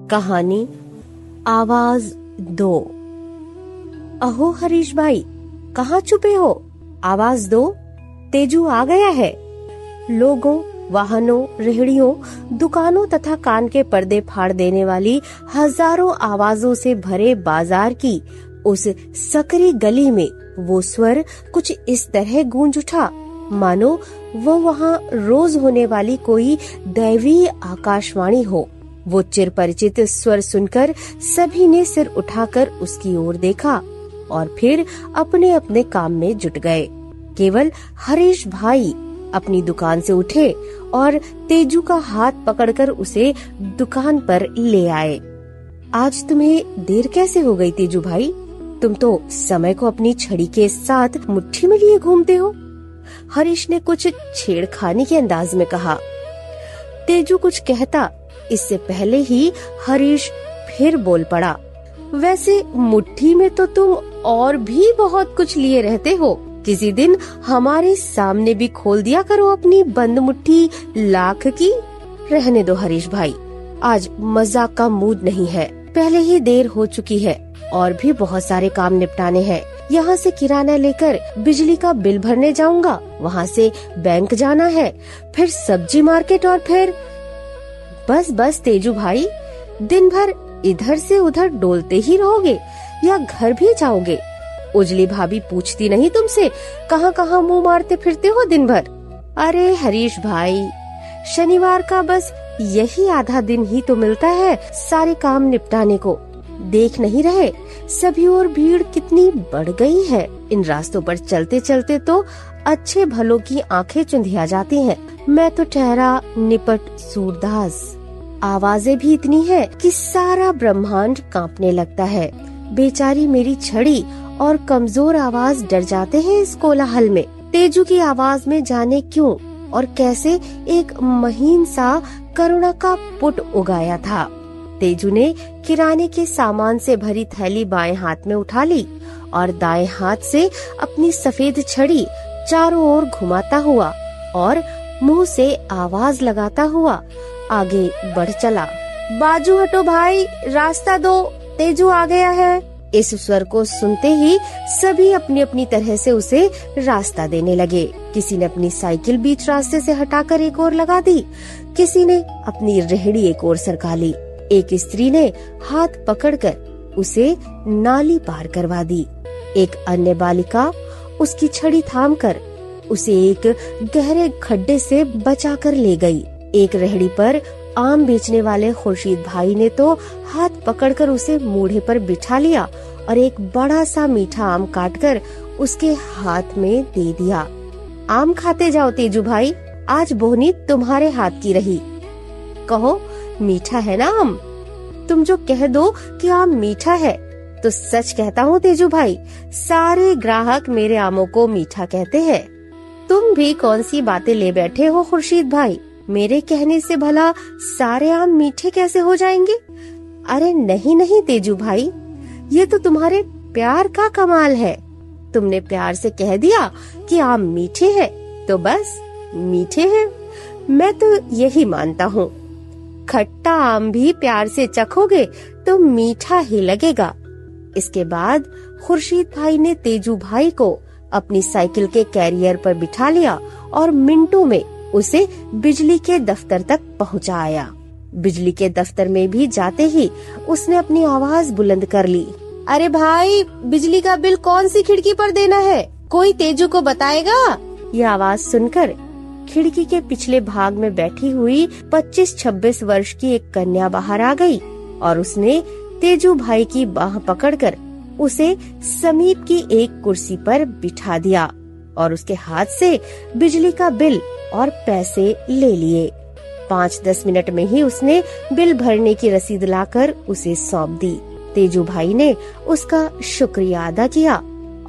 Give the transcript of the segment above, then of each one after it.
कहानी आवाज 2। अहो हरीश भाई, कहाँ छुपे हो? आवाज दो, तेजू आ गया है। लोगों, वाहनों, रेहड़ियों, दुकानों तथा कान के पर्दे फाड़ देने वाली हजारों आवाजों से भरे बाजार की उस सकरी गली में वो स्वर कुछ इस तरह गूंज उठा मानो वो वहाँ रोज होने वाली कोई दैवीय आकाशवाणी हो। वो चिर परिचित स्वर सुनकर सभी ने सिर उठाकर उसकी ओर देखा और फिर अपने अपने काम में जुट गए। केवल हरीश भाई अपनी दुकान से उठे और तेजू का हाथ पकड़कर उसे दुकान पर ले आए। आज तुम्हें देर कैसे हो गई तेजू भाई? तुम तो समय को अपनी छड़ी के साथ मुट्ठी में लिए घूमते हो। हरीश ने कुछ छेड़खानी के अंदाज में कहा। तेजू कुछ कहता इससे पहले ही हरीश फिर बोल पड़ा। वैसे मुट्ठी में तो तुम और भी बहुत कुछ लिए रहते हो। किसी दिन हमारे सामने भी खोल दिया करो अपनी बंद मुट्ठी लाख की। रहने दो हरीश भाई, आज मजाक का मूड नहीं है। पहले ही देर हो चुकी है और भी बहुत सारे काम निपटाने हैं। यहाँ से किराना लेकर बिजली का बिल भरने जाऊंगा, वहाँ से बैंक जाना है, फिर सब्जी मार्केट और फिर बस तेजू भाई, दिन भर इधर से उधर डोलते ही रहोगे या घर भी जाओगे? उजली भाभी पूछती नहीं तुमसे कहाँ कहाँ मुँह मारते फिरते हो दिन भर? अरे हरीश भाई, शनिवार का बस यही आधा दिन ही तो मिलता है सारे काम निपटाने को। देख नहीं रहे सभी और भीड़ कितनी बढ़ गई है। इन रास्तों पर चलते चलते तो अच्छे भलों की आंखें चुंधिया जाती हैं। मैं तो ठहरा निपट सूरदास। आवाजें भी इतनी है कि सारा ब्रह्मांड कांपने लगता है। बेचारी मेरी छड़ी और कमजोर आवाज डर जाते हैं इस कोलाहल में। तेजू की आवाज में जाने क्यों और कैसे एक महीन सा करुणा का पुट उगाया था। तेजू ने किराने के सामान से भरी थैली बाएं हाथ में उठा ली और दाएं हाथ से अपनी सफेद छड़ी चारों ओर घुमाता हुआ और मुंह से आवाज लगाता हुआ आगे बढ़ चला। बाजू हटो भाई, रास्ता दो, तेजू आ गया है। इस स्वर को सुनते ही सभी अपनी अपनी तरह से उसे रास्ता देने लगे। किसी ने अपनी साइकिल बीच रास्ते से हटाकर एक ओर लगा दी, किसी ने अपनी रेहड़ी एक ओर सरका ली। एक स्त्री ने हाथ पकड़कर उसे नाली पार करवा दी। एक अन्य बालिका उसकी छड़ी थामकर उसे एक गहरे खड्डे से बचाकर ले गई। एक रेहड़ी पर आम बेचने वाले खुर्शीद भाई ने तो हाथ पकड़कर उसे मूढ़े पर बिठा लिया और एक बड़ा सा मीठा आम काटकर उसके हाथ में दे दिया। आम खाते जाओ तेजू भाई, आज बोहनी तुम्हारे हाथ की रही। कहो मीठा है ना आम? तुम जो कह दो कि आम मीठा है तो सच कहता हूँ तेजू भाई, सारे ग्राहक मेरे आमों को मीठा कहते हैं। तुम भी कौन सी बातें ले बैठे हो खुर्शीद भाई? मेरे कहने से भला सारे आम मीठे कैसे हो जाएंगे? अरे नहीं तेजू भाई, ये तो तुम्हारे प्यार का कमाल है। तुमने प्यार से कह दिया कि आम मीठे हैं तो बस मीठे हैं। मैं तो यही मानता हूँ। खट्टा आम भी प्यार से चखोगे तो मीठा ही लगेगा। इसके बाद खुर्शीद भाई ने तेजू भाई को अपनी साइकिल के कैरियर पर बिठा लिया और मिनटों में उसे बिजली के दफ्तर तक पहुंचाया। बिजली के दफ्तर में भी जाते ही उसने अपनी आवाज बुलंद कर ली। अरे भाई, बिजली का बिल कौन सी खिड़की पर देना है? कोई तेजू को बताएगा? ये आवाज सुनकर खिड़की के पिछले भाग में बैठी हुई 25-26 वर्ष की एक कन्या बाहर आ गई और उसने तेजू भाई की बाह पकड़कर उसे समीप की एक कुर्सी पर बिठा दिया और उसके हाथ से बिजली का बिल और पैसे ले लिए। 5-10 मिनट में ही उसने बिल भरने की रसीद लाकर उसे सौंप दी। तेजू भाई ने उसका शुक्रिया अदा किया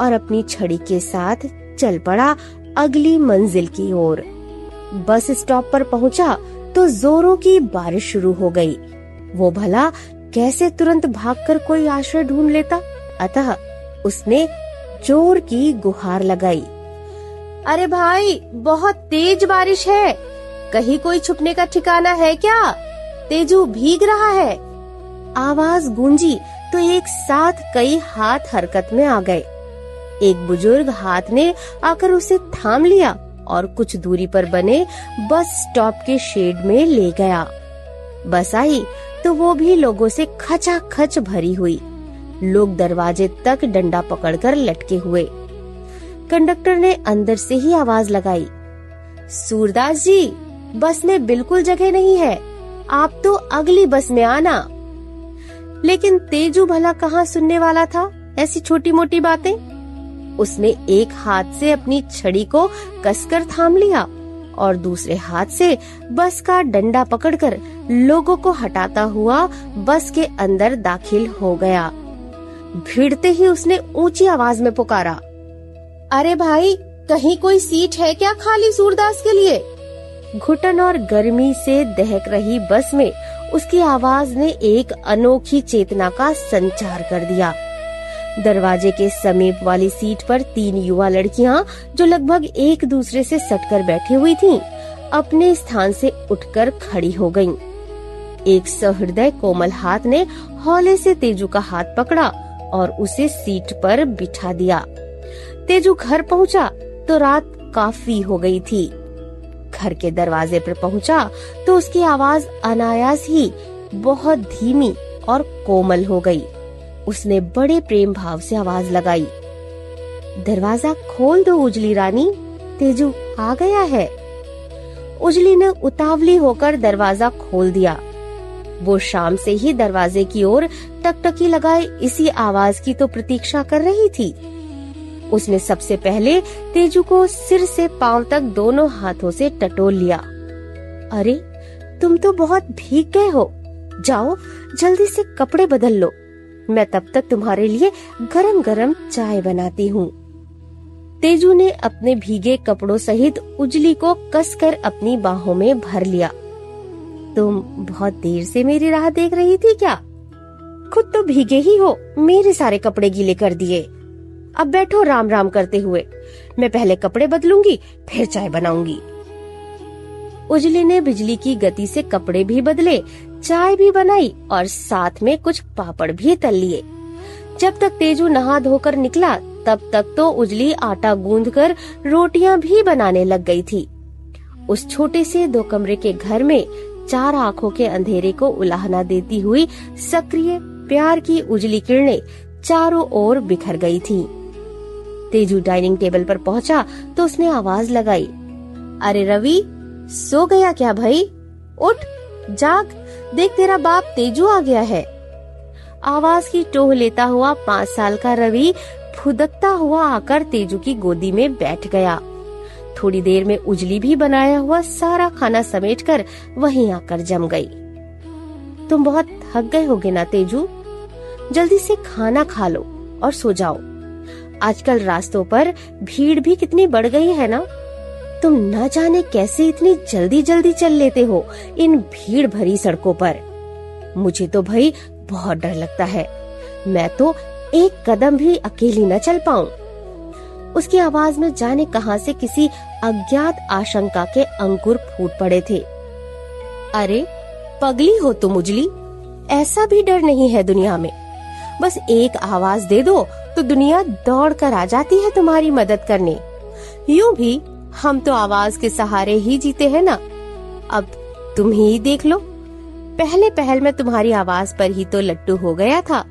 और अपनी छड़ी के साथ चल पड़ा अगली मंजिल की ओर। बस स्टॉप पर पहुंचा तो जोरों की बारिश शुरू हो गई। वो भला कैसे तुरंत भागकर कोई आश्रय ढूंढ लेता, अतः उसने जोर की गुहार लगाई। अरे भाई, बहुत तेज बारिश है, कहीं कोई छुपने का ठिकाना है क्या? तेजू भीग रहा है। आवाज गूंजी तो एक साथ कई हाथ हरकत में आ गए। एक बुजुर्ग हाथ ने आकर उसे थाम लिया और कुछ दूरी पर बने बस स्टॉप के शेड में ले गया। बस आई तो वो भी लोगों से खचाखच भरी हुई। लोग दरवाजे तक डंडा पकड़कर लटके हुए। कंडक्टर ने अंदर से ही आवाज लगाई, सूरदास जी, बस में बिल्कुल जगह नहीं है, आप तो अगली बस में आना। लेकिन तेजू भला कहाँ सुनने वाला था ऐसी छोटी मोटी बातें। उसने एक हाथ से अपनी छड़ी को कसकर थाम लिया और दूसरे हाथ से बस का डंडा पकड़कर लोगों को हटाता हुआ बस के अंदर दाखिल हो गया। भिड़ते ही उसने ऊंची आवाज में पुकारा, अरे भाई, कहीं कोई सीट है क्या खाली सूरदास के लिए? घुटन और गर्मी से दहक रही बस में उसकी आवाज ने एक अनोखी चेतना का संचार कर दिया। दरवाजे के समीप वाली सीट पर 3 युवा लड़कियां, जो लगभग एक दूसरे से सटकर बैठी हुई थीं, अपने स्थान से उठकर खड़ी हो गईं। एक सहृदय कोमल हाथ ने हौले से तेजू का हाथ पकड़ा और उसे सीट पर बिठा दिया। तेजू घर पहुंचा तो रात काफी हो गई थी। घर के दरवाजे पर पहुंचा तो उसकी आवाज अनायास ही बहुत धीमी और कोमल हो गई। उसने बड़े प्रेम भाव से आवाज लगाई, दरवाजा खोल दो उजली रानी, तेजू आ गया है। उजली ने उतावली होकर दरवाजा खोल दिया। वो शाम से ही दरवाजे की ओर टकटकी लगाए इसी आवाज की तो प्रतीक्षा कर रही थी। उसने सबसे पहले तेजू को सिर से पांव तक दोनों हाथों से टटोल लिया। अरे, तुम तो बहुत भीग गए हो, जाओ जल्दी से कपड़े बदल लो, मैं तब तक तुम्हारे लिए गरम गरम चाय बनाती हूँ। तेजू ने अपने भीगे कपड़ों सहित उजली को कसकर अपनी बाहों में भर लिया। तुम बहुत देर से मेरी राह देख रही थी क्या? खुद तो भीगे ही हो, मेरे सारे कपड़े गीले कर दिए। अब बैठो राम राम करते हुए, मैं पहले कपड़े बदलूंगी फिर चाय बनाऊंगी। उजली ने बिजली की गति से कपड़े भी बदले, चाय भी बनाई और साथ में कुछ पापड़ भी तल लिए। जब तक तेजू नहा धोकर निकला तब तक तो उजली आटा गूंथकर रोटियां भी बनाने लग गई थी। उस छोटे से 2 कमरे के घर में 4 आंखों के अंधेरे को उलाहना देती हुई सक्रिय प्यार की उजली किरणें चारों ओर बिखर गई थीं। तेजू डाइनिंग टेबल पर पहुंचा तो उसने आवाज लगाई, अरे रवि, सो गया क्या भाई? उठ, जाग, देख तेरा बाप तेजू आ गया है। आवाज की टोह लेता हुआ 5 साल का रवि फुदकता हुआ आकर तेजू की गोदी में बैठ गया। थोड़ी देर में उजली भी बनाया हुआ सारा खाना समेटकर वहीं आकर जम गई। तुम बहुत थक गए होगे ना तेजू, जल्दी से खाना खा लो और सो जाओ। आजकल रास्तों पर भीड़ भी कितनी बढ़ गई है ना। तुम न जाने कैसे इतनी जल्दी जल्दी चल लेते हो इन भीड़ भरी सड़कों पर। मुझे तो भाई बहुत डर लगता है, मैं तो एक कदम भी अकेली न चल पाऊं। उसकी आवाज में जाने कहां से किसी अज्ञात आशंका के अंकुर फूट पड़े थे। अरे पगली हो तुम उजली, ऐसा भी डर नहीं है दुनिया में। बस एक आवाज दे दो तो दुनिया दौड़ कर आ जाती है तुम्हारी मदद करने। यूं भी हम तो आवाज के सहारे ही जीते हैं ना। अब तुम ही देख लो, पहले पहल में तुम्हारी आवाज पर ही तो लट्टू हो गया था।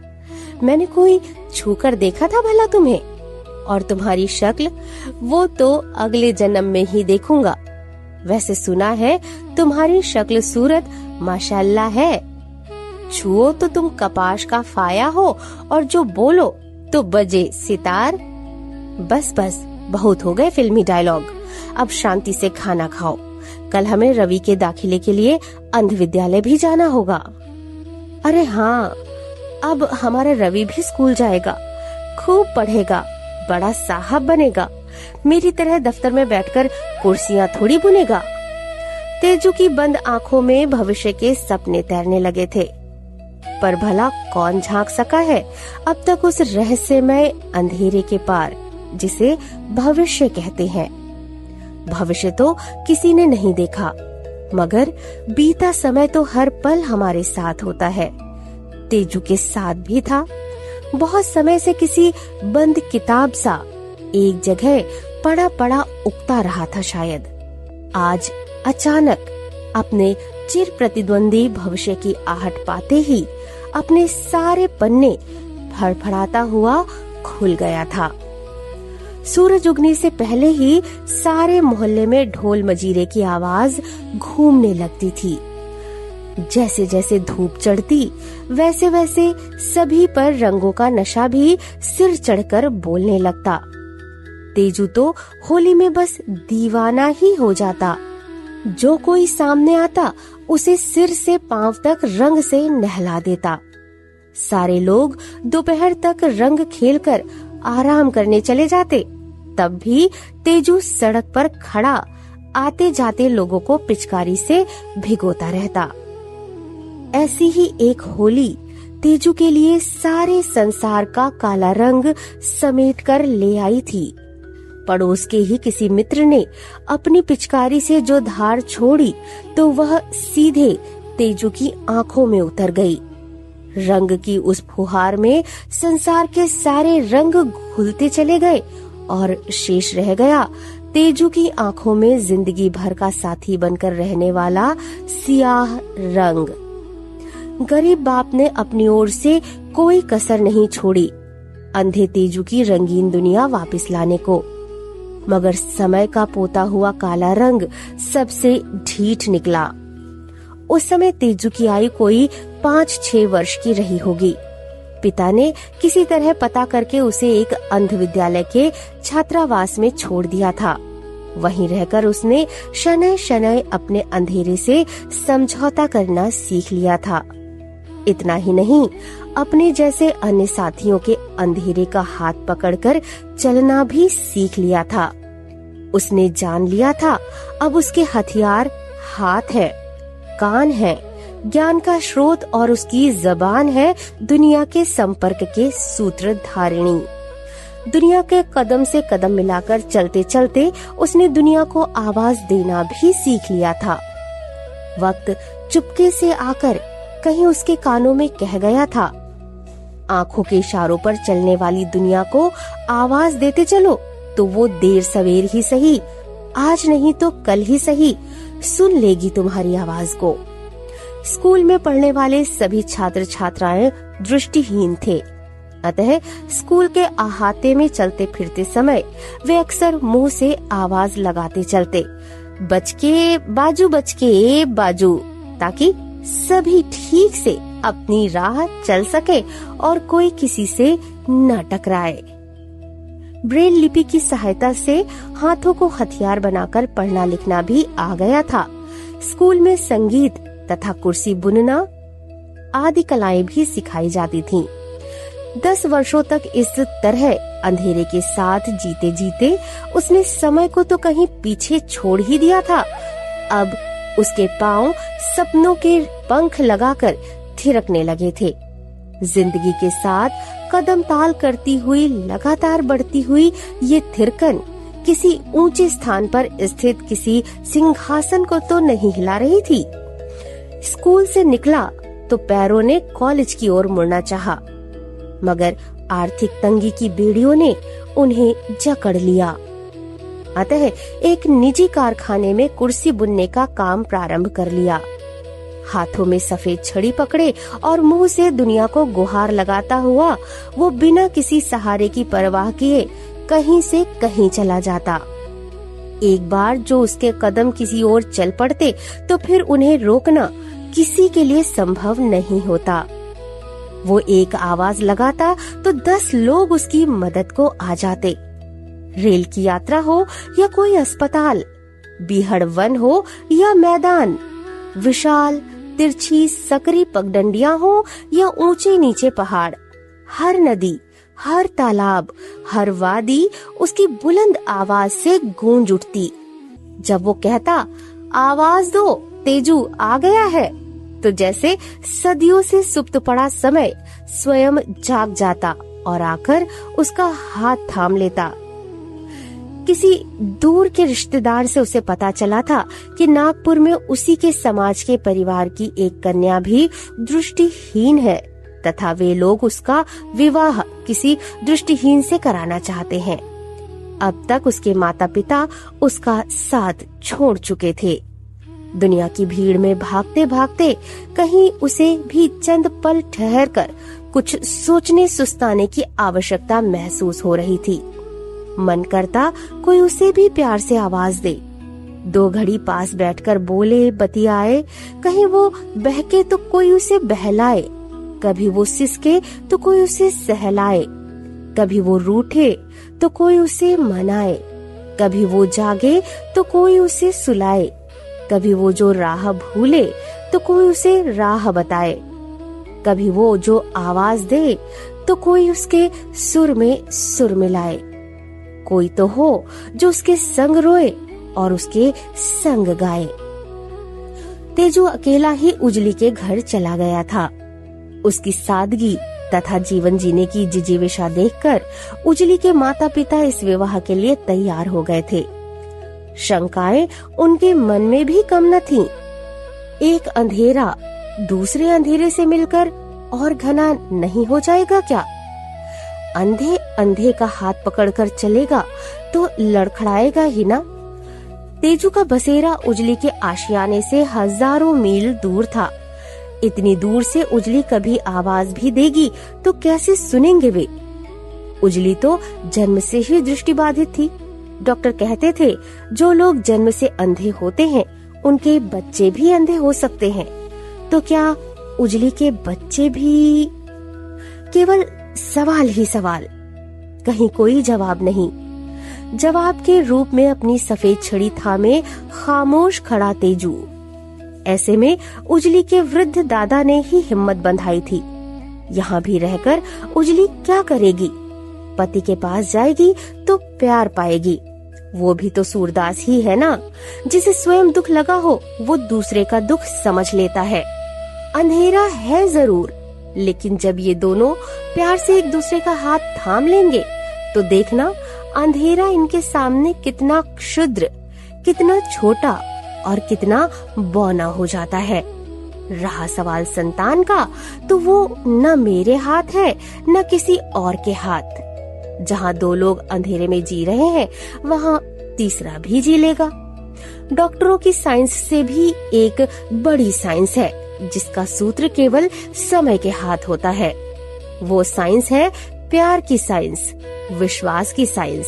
मैंने कोई छूकर देखा था भला तुम्हें? और तुम्हारी शक्ल, वो तो अगले जन्म में ही देखूंगा। वैसे सुना है तुम्हारी शक्ल सूरत माशाल्लाह है। छुओ तो तुम कपाश का फाया हो और जो बोलो तो बजे सितार। बस बस, बहुत हो गए फिल्मी डायलॉग, अब शांति से खाना खाओ। कल हमें रवि के दाखिले के लिए अंध विद्यालय भी जाना होगा। अरे हाँ, अब हमारा रवि भी स्कूल जाएगा, खूब पढ़ेगा, बड़ा साहब बनेगा। मेरी तरह दफ्तर में बैठकर कुर्सियां थोड़ी बुनेगा। तेजू की बंद आंखों में भविष्य के सपने तैरने लगे थे, पर भला कौन झांक सका है अब तक उस रहस्यमय अंधेरे के पार जिसे भविष्य कहते हैं। भविष्य तो किसी ने नहीं देखा, मगर बीता समय तो हर पल हमारे साथ होता है। तेजू के साथ भी था। बहुत समय से किसी बंद किताब सा एक जगह पड़ा पड़ा उगता रहा था शायद। आज अचानक अपने चिर प्रतिद्वंदी भविष्य की आहट पाते ही अपने सारे पन्ने फड़फड़ाता हुआ खुल गया था। सूरज उगने से पहले ही सारे मोहल्ले में ढोल मजीरे की आवाज घूमने लगती थी। जैसे जैसे धूप चढ़ती वैसे वैसे सभी पर रंगों का नशा भी सिर चढ़कर बोलने लगता। तेजू तो होली में बस दीवाना ही हो जाता। जो कोई सामने आता उसे सिर से पांव तक रंग से नहला देता। सारे लोग दोपहर तक रंग खेलकर आराम करने चले जाते, तब भी तेजू सड़क पर खड़ा आते जाते लोगों को पिचकारी से भिगोता रहता। ऐसी ही एक होली तेजू के लिए सारे संसार का काला रंग समेट कर ले आई थी। पड़ोस के ही किसी मित्र ने अपनी पिचकारी से जो धार छोड़ी तो वह सीधे तेजू की आंखों में उतर गई। रंग की उस फुहार में संसार के सारे रंग घुलते चले गए और शेष रह गया तेजू की आंखों में जिंदगी भर का साथी बनकर रहने वाला सियाह रंग। गरीब बाप ने अपनी ओर से कोई कसर नहीं छोड़ी अंधे तेजू की रंगीन दुनिया वापस लाने को, मगर समय का पोता हुआ काला रंग सबसे ढीठ निकला। उस समय तेजू की आयु कोई 5-6 वर्ष की रही होगी। पिता ने किसी तरह पता करके उसे एक अंध विद्यालय के छात्रावास में छोड़ दिया था। वहीं रहकर उसने शनय शनय अपने अंधेरे से समझौता करना सीख लिया था। इतना ही नहीं, अपने जैसे अन्य साथियों के अंधेरे का हाथ पकड़कर चलना भी सीख लिया था। उसने जान लिया था अब उसके हथियार हाथ है, कान है, ज्ञान का स्रोत और उसकी जबान है दुनिया के संपर्क के सूत्रधारिणी। दुनिया के कदम से कदम मिलाकर चलते चलते उसने दुनिया को आवाज देना भी सीख लिया था। वक्त चुपके से आकर कहीं उसके कानों में कह गया था, आंखों के इशारों पर चलने वाली दुनिया को आवाज देते चलो तो वो देर सवेर ही सही, आज नहीं तो कल ही सही, सुन लेगी तुम्हारी आवाज को। स्कूल में पढ़ने वाले सभी छात्र छात्राएं दृष्टिहीन थे, अतः स्कूल के अहाते में चलते फिरते समय वे अक्सर मुंह से आवाज लगाते चलते, बचके बाजू, बचके बाजू, ताकि सभी ठीक से अपनी राह चल सके और कोई किसी से न टकराए। ब्रेल लिपि की सहायता से हाथों को हथियार बनाकर पढ़ना लिखना भी आ गया था। स्कूल में संगीत तथा कुर्सी बुनना आदि कलाएं भी सिखाई जाती थीं। 10 वर्षों तक इस तरह अंधेरे के साथ जीते जीते उसने समय को तो कहीं पीछे छोड़ ही दिया था। अब उसके पांव सपनों के पंख लगाकर थिरकने लगे थे। जिंदगी के साथ कदम ताल करती हुई लगातार बढ़ती हुई ये थिरकन किसी ऊंचे स्थान पर स्थित किसी सिंहासन को तो नहीं हिला रही थी। स्कूल से निकला तो पैरों ने कॉलेज की ओर मुड़ना चाहा, मगर आर्थिक तंगी की बेड़ियों ने उन्हें जकड़ लिया। अतः एक निजी कारखाने में कुर्सी बुनने का काम प्रारंभ कर लिया। हाथों में सफेद छड़ी पकड़े और मुंह से दुनिया को गुहार लगाता हुआ वो बिना किसी सहारे की परवाह किए कहीं से कहीं चला जाता। एक बार जो उसके कदम किसी ओर चल पड़ते तो फिर उन्हें रोकना किसी के लिए संभव नहीं होता। वो एक आवाज लगाता तो 10 लोग उसकी मदद को आ जाते। रेल की यात्रा हो या कोई अस्पताल, बीहड़ वन हो या मैदान, विशाल तिरछी सकरी पगडंडियां हो या ऊंचे नीचे पहाड़, हर नदी, हर तालाब, हर वादी उसकी बुलंद आवाज से गूंज उठती। जब वो कहता, आवाज दो, तेजू आ गया है, तो जैसे सदियों से सुप्त पड़ा समय स्वयं जाग जाता और आकर उसका हाथ थाम लेता। किसी दूर के रिश्तेदार से उसे पता चला था कि नागपुर में उसी के समाज के परिवार की एक कन्या भी दृष्टिहीन है तथा वे लोग उसका विवाह किसी दृष्टिहीन से कराना चाहते हैं। अब तक उसके माता पिता उसका साथ छोड़ चुके थे। दुनिया की भीड़ में भागते भागते कहीं उसे भी चंद पल ठहरकर कुछ सोचने सुस्ताने की आवश्यकता महसूस हो रही थी। मन करता कोई उसे भी प्यार से आवाज दे, 2 घड़ी पास बैठकर बोले बतियाए, कहीं वो बहके तो कोई उसे बहलाए, कभी वो सिसके तो कोई उसे सहलाए, कभी वो रूठे तो कोई उसे मनाए, कभी वो जागे तो कोई उसे सुलाए, कभी वो जो राह भूले तो कोई उसे राह बताए, कभी वो जो आवाज दे तो कोई उसके सुर में सुर मिलाए। कोई तो हो जो उसके संग रोए और उसके संग गाए। तेजू अकेला ही उजली के घर चला गया था। उसकी सादगी तथा जीवन जीने की जिजीविषा देखकर उजली के माता पिता इस विवाह के लिए तैयार हो गए थे। शंकाएं उनके मन में भी कम न थीं। एक अंधेरा दूसरे अंधेरे से मिलकर और घना नहीं हो जाएगा क्या? अंधे अंधे का हाथ पकड़कर चलेगा तो लड़खड़ाएगा ही ना। तेजू का बसेरा उजली के आशियाने से हजारों मील दूर था। इतनी दूर से उजली कभी आवाज भी देगी तो कैसे सुनेंगे वे? उजली तो जन्म से ही दृष्टिबाधित थी। डॉक्टर कहते थे जो लोग जन्म से अंधे होते हैं उनके बच्चे भी अंधे हो सकते हैं। तो क्या उजली के बच्चे भी? केवल सवाल ही सवाल, कहीं कोई जवाब नहीं। जवाब के रूप में अपनी सफेद छड़ी थामे खामोश खड़ा तेजू। ऐसे में उजली के वृद्ध दादा ने ही हिम्मत बंधाई थी। यहाँ भी रहकर उजली क्या करेगी? पति के पास जाएगी तो प्यार पाएगी। वो भी तो सूरदास ही है ना। जिसे स्वयं दुख लगा हो वो दूसरे का दुख समझ लेता है। अंधेरा है जरूर, लेकिन जब ये दोनों प्यार से एक दूसरे का हाथ थाम लेंगे तो देखना अंधेरा इनके सामने कितना क्षुद्र, कितना छोटा और कितना बौना हो जाता है। रहा सवाल संतान का, तो वो न मेरे हाथ है न किसी और के हाथ। जहाँ 2 लोग अंधेरे में जी रहे हैं वहाँ तीसरा भी जी लेगा। डॉक्टरों की साइंस से भी एक बड़ी साइंस है जिसका सूत्र केवल समय के हाथ होता है। वो साइंस है प्यार की साइंस, विश्वास की साइंस।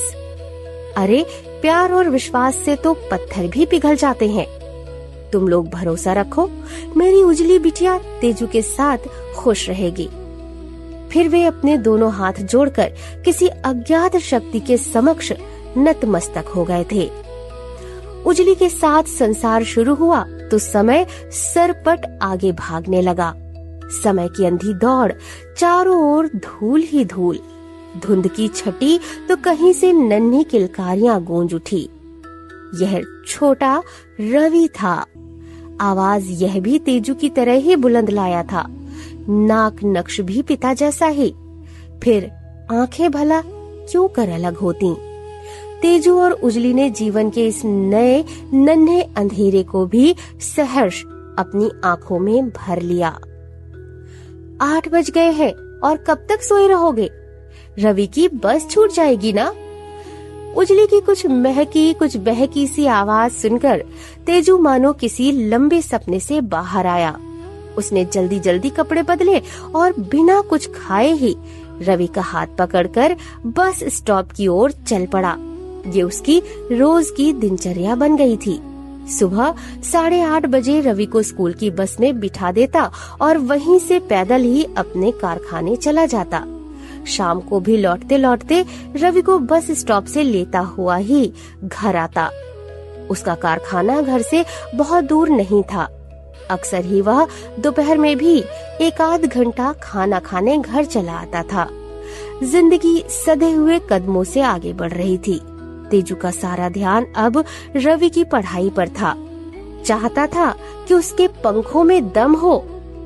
अरे प्यार और विश्वास से तो पत्थर भी पिघल जाते हैं। तुम लोग भरोसा रखो, मेरी उजली बिटिया तेजू के साथ खुश रहेगी। फिर वे अपने दोनों हाथ जोड़कर किसी अज्ञात शक्ति के समक्ष नतमस्तक हो गए थे। उजली के साथ संसार शुरू हुआ तो समय सरपट आगे भागने लगा। समय की अंधी दौड़, चारों ओर धूल ही धूल। धुंध की छटी तो कहीं से नन्ही किलकारियां गूंज उठी। यह छोटा रवि था। आवाज यह भी तेजू की तरह ही बुलंद लाया था। नाक नक्श भी पिता जैसा ही। फिर आंखें भला क्यों कर अलग होती? तेजू और उजली ने जीवन के इस नए नन्हे अंधेरे को भी सहर्ष अपनी आंखों में भर लिया। 8 बज गए हैं और कब तक सोए रहोगे? रवि की बस छूट जाएगी ना। उजली की कुछ महकी कुछ बहकी सी आवाज सुनकर तेजू मानो किसी लंबे सपने से बाहर आया। उसने जल्दी जल्दी कपड़े बदले और बिना कुछ खाए ही रवि का हाथ पकड़कर बस स्टॉप की ओर चल पड़ा। ये उसकी रोज की दिनचर्या बन गई थी। सुबह 8:30 बजे रवि को स्कूल की बस में बिठा देता और वहीं से पैदल ही अपने कारखाने चला जाता। शाम को भी लौटते लौटते रवि को बस स्टॉप से लेता हुआ ही घर आता। उसका कारखाना घर से बहुत दूर नहीं था। अक्सर ही वह दोपहर में भी 1 घंटा खाना खाने घर चला आता था। जिंदगी सधे हुए कदमों से आगे बढ़ रही थी। तेजू का सारा ध्यान अब रवि की पढ़ाई पर था। चाहता था कि उसके पंखों में दम हो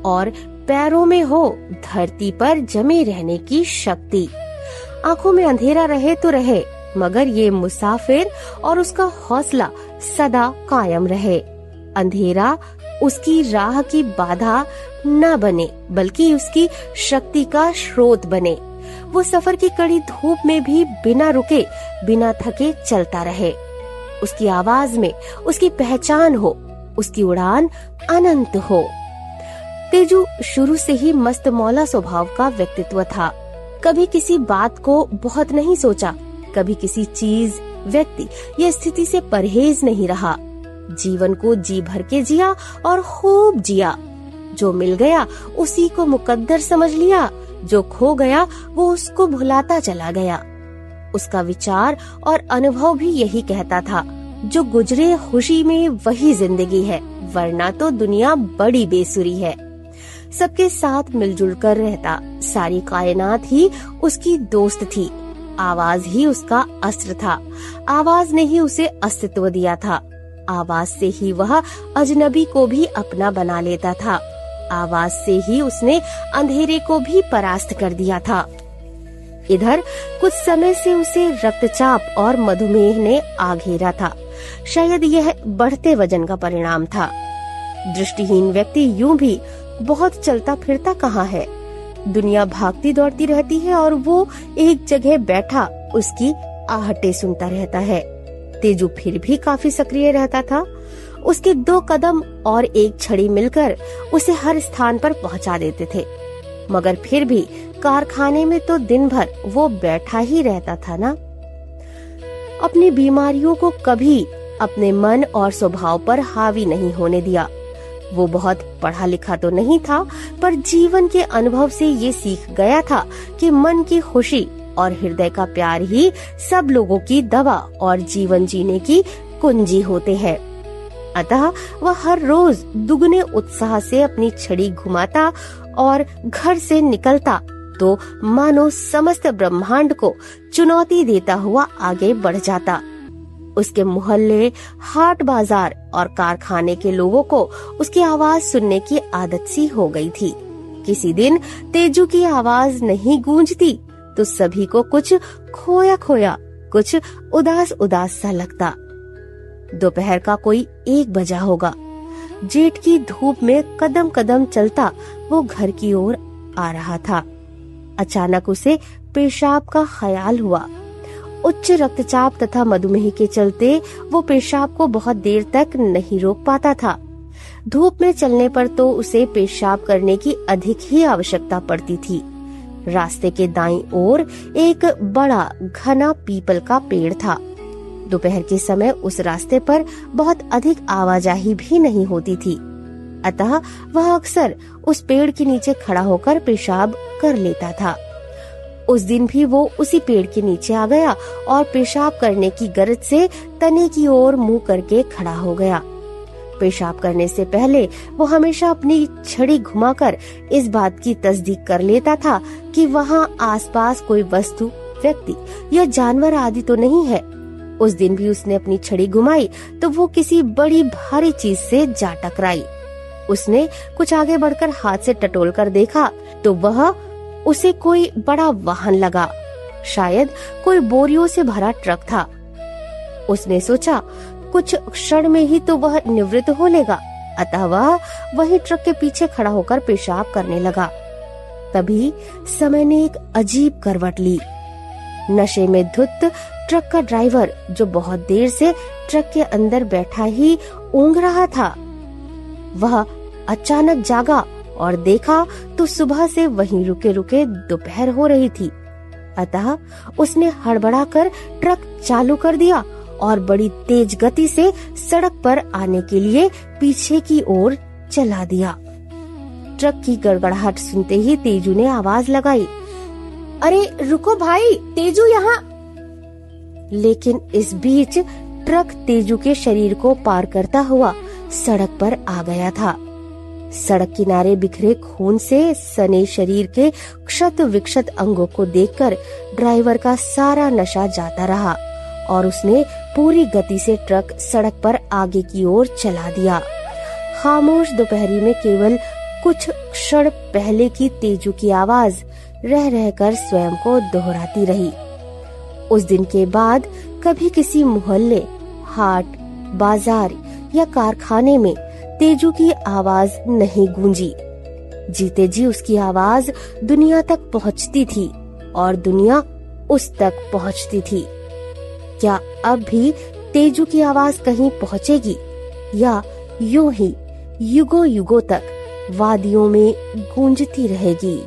और पैरों में हो धरती पर जमे रहने की शक्ति। आंखों में अंधेरा रहे तो रहे, मगर ये मुसाफिर और उसका हौसला सदा कायम रहे। अंधेरा उसकी राह की बाधा न बने, बल्कि उसकी शक्ति का स्रोत बने। वो सफर की कड़ी धूप में भी बिना रुके, बिना थके चलता रहे। उसकी आवाज में उसकी पहचान हो, उसकी उड़ान अनंत हो। तेजू शुरू से ही मस्त मौला स्वभाव का व्यक्तित्व था। कभी किसी बात को बहुत नहीं सोचा, कभी किसी चीज, व्यक्ति या स्थिति से परहेज नहीं रहा। जीवन को जी भर के जिया और खूब जिया। जो मिल गया उसी को मुकद्दर समझ लिया, जो खो गया वो उसको भुलाता चला गया। उसका विचार और अनुभव भी यही कहता था, जो गुजरे खुशी में वही जिंदगी है, वरना तो दुनिया बड़ी बेसुरी है। सबके साथ मिलजुल कर रहता, सारी कायनात ही उसकी दोस्त थी। आवाज ही उसका अस्त्र था। आवाज ने ही उसे अस्तित्व दिया था। आवाज से ही वह अजनबी को भी अपना बना लेता था। आवाज से ही उसने अंधेरे को भी परास्त कर दिया था। इधर कुछ समय से उसे रक्तचाप और मधुमेह ने आ घेरा था। शायद यह बढ़ते वजन का परिणाम था। दृष्टिहीन व्यक्ति यूं भी बहुत चलता फिरता कहाँ है। दुनिया भागती दौड़ती रहती है और वो एक जगह बैठा उसकी आहटें सुनता रहता है। तेजू फिर भी काफी सक्रिय रहता था। उसके 2 कदम और 1 छड़ी मिलकर उसे हर स्थान पर पहुंचा देते थे। मगर फिर भी कारखाने में तो दिन भर वो बैठा ही रहता था ना। अपनी बीमारियों को कभी अपने मन और स्वभाव पर हावी नहीं होने दिया। वो बहुत पढ़ा लिखा तो नहीं था, पर जीवन के अनुभव से ये सीख गया था कि मन की खुशी और हृदय का प्यार ही सब लोगों की दवा और जीवन जीने की कुंजी होते हैं। अतः वह हर रोज दुगने उत्साह से अपनी छड़ी घुमाता और घर से निकलता तो मानो समस्त ब्रह्मांड को चुनौती देता हुआ आगे बढ़ जाता। उसके मोहल्ले, हाट बाजार और कारखाने के लोगों को उसकी आवाज सुनने की आदत सी हो गई थी। किसी दिन तेजू की आवाज नहीं गूंजती तो सभी को कुछ खोया खोया, कुछ उदास उदास सा लगता। दोपहर का कोई 1 बजा होगा। जेठ की धूप में कदम कदम चलता वो घर की ओर आ रहा था। अचानक उसे पेशाब का ख्याल हुआ। उच्च रक्तचाप तथा मधुमेह के चलते वो पेशाब को बहुत देर तक नहीं रोक पाता था। धूप में चलने पर तो उसे पेशाब करने की अधिक ही आवश्यकता पड़ती थी। रास्ते के दाईं ओर एक बड़ा घना पीपल का पेड़ था। दोपहर के समय उस रास्ते पर बहुत अधिक आवाजाही भी नहीं होती थी, अतः वह अक्सर उस पेड़ के नीचे खड़ा होकर पेशाब कर लेता था। उस दिन भी वो उसी पेड़ के नीचे आ गया और पेशाब करने की गरज से तने की ओर मुंह करके खड़ा हो गया। पेशाब करने से पहले वो हमेशा अपनी छड़ी घुमाकर इस बात की तस्दीक कर लेता था कि वहाँ आसपास कोई वस्तु, व्यक्ति या जानवर आदि तो नहीं है। उस दिन भी उसने अपनी छड़ी घुमाई तो वो किसी बड़ी भारी चीज से जा टकराई। उसने कुछ आगे बढ़कर हाथ से टटोल कर देखा तो वह उसे कोई बड़ा वाहन लगा। शायद कोई बोरियों से भरा ट्रक था। उसने सोचा कुछ क्षण में ही तो वह निवृत्त हो लेगा, अतः वह वही ट्रक के पीछे खड़ा होकर पेशाब करने लगा। तभी समय ने एक अजीब करवट ली। नशे में धुत ट्रक का ड्राइवर, जो बहुत देर से ट्रक के अंदर बैठा ही ऊँघ रहा था, वह अचानक जागा और देखा तो सुबह से वहीं रुके रुके दोपहर हो रही थी। अतः उसने हड़बड़ाकर ट्रक चालू कर दिया और बड़ी तेज गति से सड़क पर आने के लिए पीछे की ओर चला दिया। ट्रक की गड़गड़ाहट सुनते ही तेजू ने आवाज लगाई, अरे रुको भाई, तेजू यहाँ। लेकिन इस बीच ट्रक तेजू के शरीर को पार करता हुआ सड़क पर आ गया था। सड़क किनारे बिखरे खून से सने शरीर के क्षत विक्षत अंगों को देखकर ड्राइवर का सारा नशा जाता रहा और उसने पूरी गति से ट्रक सड़क पर आगे की ओर चला दिया। खामोश दोपहरी में केवल कुछ क्षण पहले की तेजू की आवाज रह रहकर स्वयं को दोहराती रही। उस दिन के बाद कभी किसी मोहल्ले, हाट, बाजार या कारखाने में तेजू की आवाज नहीं गूंजी। जीते जी उसकी आवाज दुनिया तक पहुंचती थी और दुनिया उस तक पहुंचती थी। क्या अब भी तेजू की आवाज कहीं पहुंचेगी या यूं ही युगों युगों तक वादियों में गूंजती रहेगी?